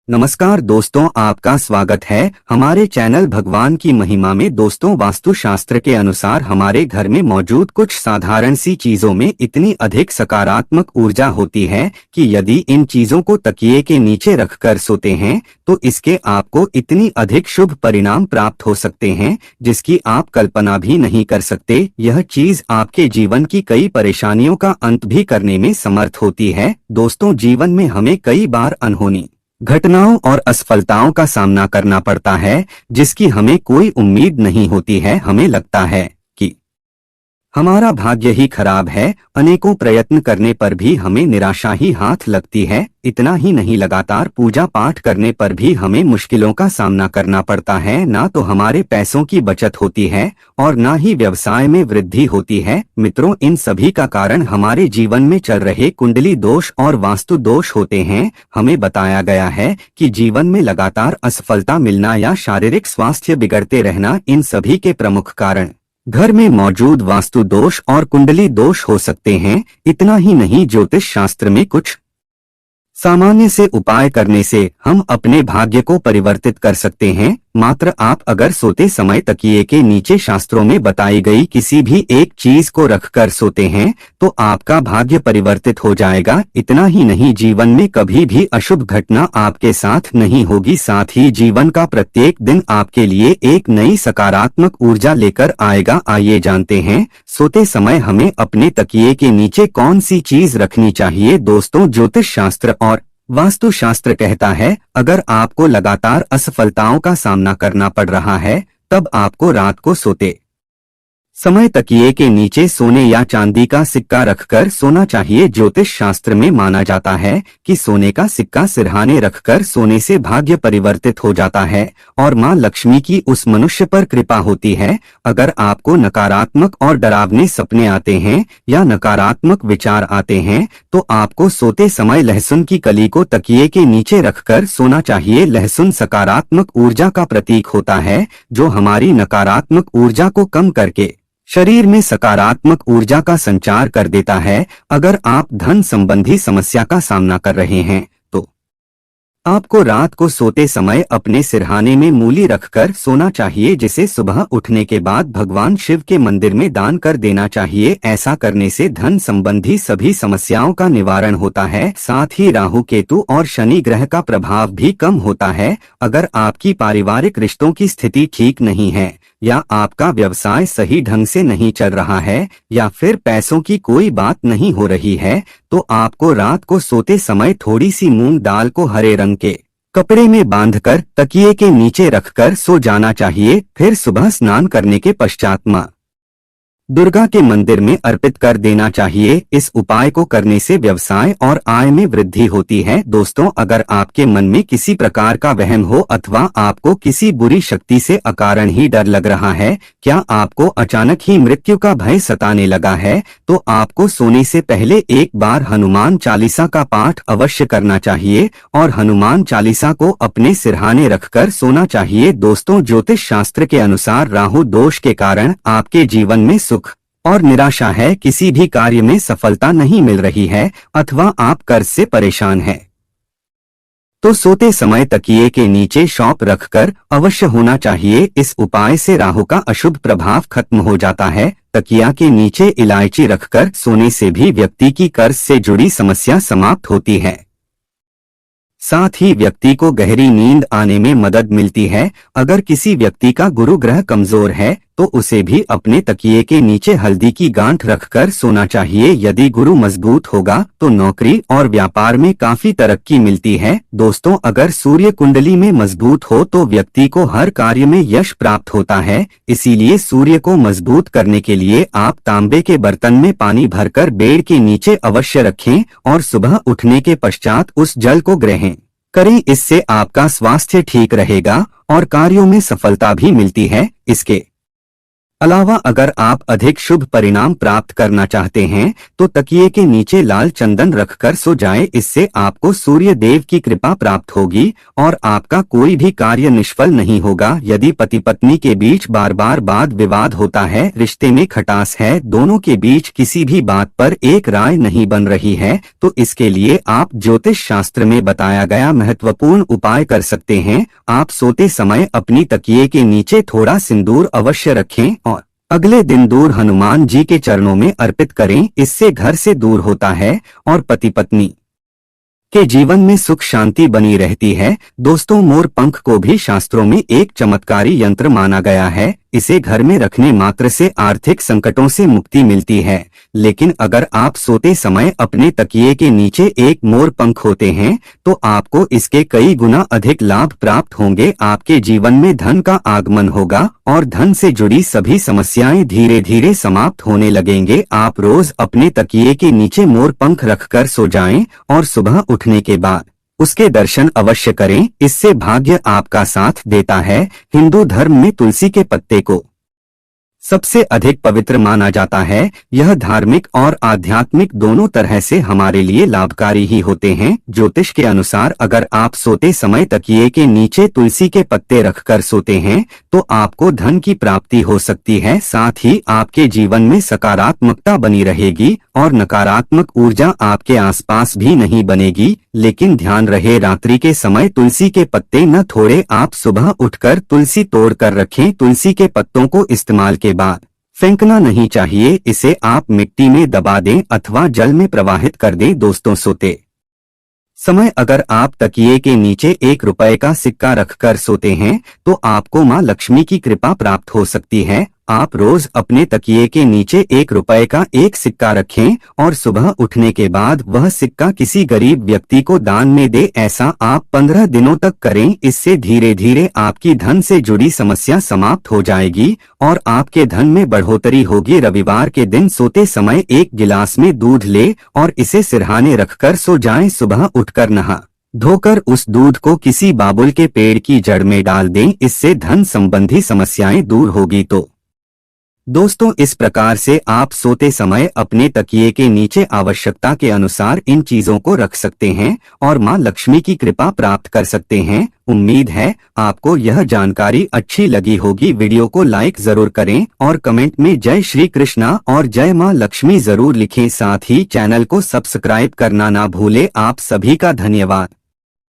नमस्कार दोस्तों, आपका स्वागत है हमारे चैनल भगवान की महिमा में। दोस्तों, वास्तुशास्त्र के अनुसार हमारे घर में मौजूद कुछ साधारण सी चीजों में इतनी अधिक सकारात्मक ऊर्जा होती है कि यदि इन चीजों को तकिए के नीचे रखकर सोते हैं तो इसके आपको इतनी अधिक शुभ परिणाम प्राप्त हो सकते हैं जिसकी आप कल्पना भी नहीं कर सकते। यह चीज आपके जीवन की कई परेशानियों का अंत भी करने में समर्थ होती है। दोस्तों, जीवन में हमें कई बार अनहोनी घटनाओं और असफलताओं का सामना करना पड़ता है जिसकी हमें कोई उम्मीद नहीं होती है। हमें लगता है कि हमारा भाग्य ही खराब है। अनेकों प्रयत्न करने पर भी हमें निराशा ही हाथ लगती है। इतना ही नहीं, लगातार पूजा पाठ करने पर भी हमें मुश्किलों का सामना करना पड़ता है। ना तो हमारे पैसों की बचत होती है और ना ही व्यवसाय में वृद्धि होती है। मित्रों, इन सभी का कारण हमारे जीवन में चल रहे कुंडली दोष और वास्तु दोष होते हैं। हमें बताया गया है कि जीवन में लगातार असफलता मिलना या शारीरिक स्वास्थ्य बिगड़ते रहना, इन सभी के प्रमुख कारण घर में मौजूद वास्तु दोष और कुंडली दोष हो सकते हैं। इतना ही नहीं, ज्योतिष शास्त्र में कुछ सामान्य से उपाय करने से हम अपने भाग्य को परिवर्तित कर सकते हैं। मात्र आप अगर सोते समय तकिए के नीचे शास्त्रों में बताई गई किसी भी एक चीज को रखकर सोते हैं तो आपका भाग्य परिवर्तित हो जाएगा। इतना ही नहीं, जीवन में कभी भी अशुभ घटना आपके साथ नहीं होगी। साथ ही जीवन का प्रत्येक दिन आपके लिए एक नई सकारात्मक ऊर्जा लेकर आएगा। आइए जानते हैं, सोते समय हमें अपने तकिए के नीचे कौन सी चीज रखनी चाहिए। दोस्तों, ज्योतिष शास्त्र और वास्तुशास्त्र कहता है, अगर आपको लगातार असफलताओं का सामना करना पड़ रहा है तब आपको रात को सोते समय तकिए के नीचे सोने या चांदी का सिक्का रखकर सोना चाहिए। ज्योतिष शास्त्र में माना जाता है कि सोने का सिक्का सिरहाने रखकर सोने से भाग्य परिवर्तित हो जाता है और मां लक्ष्मी की उस मनुष्य पर कृपा होती है। अगर आपको नकारात्मक और डरावने सपने आते हैं या नकारात्मक विचार आते हैं तो आपको सोते समय लहसुन की कली को तकिए के नीचे रखकर सोना चाहिए। लहसुन सकारात्मक ऊर्जा का प्रतीक होता है जो हमारी नकारात्मक ऊर्जा को कम करके शरीर में सकारात्मक ऊर्जा का संचार कर देता है। अगर आप धन संबंधी समस्या का सामना कर रहे हैं तो आपको रात को सोते समय अपने सिरहाने में मूली रखकर सोना चाहिए, जिसे सुबह उठने के बाद भगवान शिव के मंदिर में दान कर देना चाहिए। ऐसा करने से धन संबंधी सभी समस्याओं का निवारण होता है। साथ ही राहु केतु और शनि ग्रह का प्रभाव भी कम होता है। अगर आपकी पारिवारिक रिश्तों की स्थिति ठीक नहीं है या आपका व्यवसाय सही ढंग से नहीं चल रहा है या फिर पैसों की कोई बात नहीं हो रही है तो आपको रात को सोते समय थोड़ी सी मूंग दाल को हरे रंग के कपड़े में बांधकर तकिए के नीचे रखकर सो जाना चाहिए। फिर सुबह स्नान करने के पश्चात मां दुर्गा के मंदिर में अर्पित कर देना चाहिए। इस उपाय को करने से व्यवसाय और आय में वृद्धि होती है। दोस्तों, अगर आपके मन में किसी प्रकार का वहम हो अथवा आपको किसी बुरी शक्ति से अकारण ही डर लग रहा है, क्या आपको अचानक ही मृत्यु का भय सताने लगा है, तो आपको सोने से पहले एक बार हनुमान चालीसा का पाठ अवश्य करना चाहिए और हनुमान चालीसा को अपने सिरहाने रखकर सोना चाहिए। दोस्तों, ज्योतिष शास्त्र के अनुसार राहु दोष के कारण आपके जीवन में सुख और निराशा है, किसी भी कार्य में सफलता नहीं मिल रही है अथवा आप कर्ज से परेशान हैं, तो सोते समय तकिए के नीचे सौंफ रखकर अवश्य होना चाहिए। इस उपाय से राहु का अशुभ प्रभाव खत्म हो जाता है। तकिया के नीचे इलायची रखकर सोने से भी व्यक्ति की कर्ज से जुड़ी समस्या समाप्त होती है। साथ ही व्यक्ति को गहरी नींद आने में मदद मिलती है। अगर किसी व्यक्ति का गुरु ग्रह कमजोर है तो उसे भी अपने तकिए के नीचे हल्दी की गांठ रखकर सोना चाहिए। यदि गुरु मजबूत होगा तो नौकरी और व्यापार में काफी तरक्की मिलती है। दोस्तों, अगर सूर्य कुंडली में मजबूत हो तो व्यक्ति को हर कार्य में यश प्राप्त होता है। इसीलिए सूर्य को मजबूत करने के लिए आप तांबे के बर्तन में पानी भरकर बेड के नीचे अवश्य रखें और सुबह उठने के पश्चात उस जल को ग्रहण करें। इससे आपका स्वास्थ्य ठीक रहेगा और कार्यों में सफलता भी मिलती है। इसके अलावा अगर आप अधिक शुभ परिणाम प्राप्त करना चाहते हैं तो तकिए के नीचे लाल चंदन रखकर सो जाएं। इससे आपको सूर्य देव की कृपा प्राप्त होगी और आपका कोई भी कार्य निष्फल नहीं होगा। यदि पति पत्नी के बीच बार बार वाद विवाद होता है, रिश्ते में खटास है, दोनों के बीच किसी भी बात पर एक राय नहीं बन रही है, तो इसके लिए आप ज्योतिष शास्त्र में बताया गया महत्वपूर्ण उपाय कर सकते हैं। आप सोते समय अपनी तकिए के नीचे थोड़ा सिंदूर अवश्य रखें और अगले दिन दूर हनुमान जी के चरणों में अर्पित करें। इससे घर से दूर होता है और पति पत्नी के जीवन में सुख शांति बनी रहती है। दोस्तों, मोर पंख को भी शास्त्रों में एक चमत्कारी यंत्र माना गया है। इसे घर में रखने मात्र से आर्थिक संकटों से मुक्ति मिलती है। लेकिन अगर आप सोते समय अपने तकिए के नीचे एक मोर पंख होते हैं तो आपको इसके कई गुना अधिक लाभ प्राप्त होंगे। आपके जीवन में धन का आगमन होगा और धन से जुड़ी सभी समस्याएं धीरे धीरे समाप्त होने लगेंगे। आप रोज अपने तकिए के नीचे मोर पंख रखकर सो जाएं और सुबह उठने के बाद उसके दर्शन अवश्य करें। इससे भाग्य आपका साथ देता है। हिंदू धर्म में तुलसी के पत्ते को सबसे अधिक पवित्र माना जाता है। यह धार्मिक और आध्यात्मिक दोनों तरह से हमारे लिए लाभकारी ही होते हैं। ज्योतिष के अनुसार अगर आप सोते समय तकिए के नीचे तुलसी के पत्ते रखकर सोते हैं तो आपको धन की प्राप्ति हो सकती है। साथ ही आपके जीवन में सकारात्मकता बनी रहेगी और नकारात्मक ऊर्जा आपके आसपास भी नहीं बनेगी। लेकिन ध्यान रहे, रात्रि के समय तुलसी के पत्ते न तोड़ें। आप सुबह उठकर तुलसी तोड़ कर रखें। तुलसी के पत्तों को इस्तेमाल के बाद फेंकना नहीं चाहिए। इसे आप मिट्टी में दबा दें अथवा जल में प्रवाहित कर दें। दोस्तों, सोते समय अगर आप तकिए के नीचे ₹1 का सिक्का रखकर सोते हैं तो आपको मां लक्ष्मी की कृपा प्राप्त हो सकती है। आप रोज अपने तकिए के नीचे ₹1 का एक सिक्का रखें और सुबह उठने के बाद वह सिक्का किसी गरीब व्यक्ति को दान में दे। ऐसा आप 15 दिनों तक करें। इससे धीरे धीरे आपकी धन से जुड़ी समस्या समाप्त हो जाएगी और आपके धन में बढ़ोतरी होगी। रविवार के दिन सोते समय एक गिलास में दूध ले और इसे सिरहाने रखकर सो जाएं। सुबह उठकर नहा धोकर उस दूध को किसी बाबुल के पेड़ की जड़ में डाल दें। इससे धन संबंधी समस्याएं दूर होगी। तो दोस्तों, इस प्रकार से आप सोते समय अपने तकिए के नीचे आवश्यकता के अनुसार इन चीजों को रख सकते हैं और मां लक्ष्मी की कृपा प्राप्त कर सकते हैं। उम्मीद है आपको यह जानकारी अच्छी लगी होगी। वीडियो को लाइक जरूर करें और कमेंट में जय श्री कृष्णा और जय मां लक्ष्मी जरूर लिखें। साथ ही चैनल को सब्सक्राइब करना ना भूलें। आप सभी का धन्यवाद।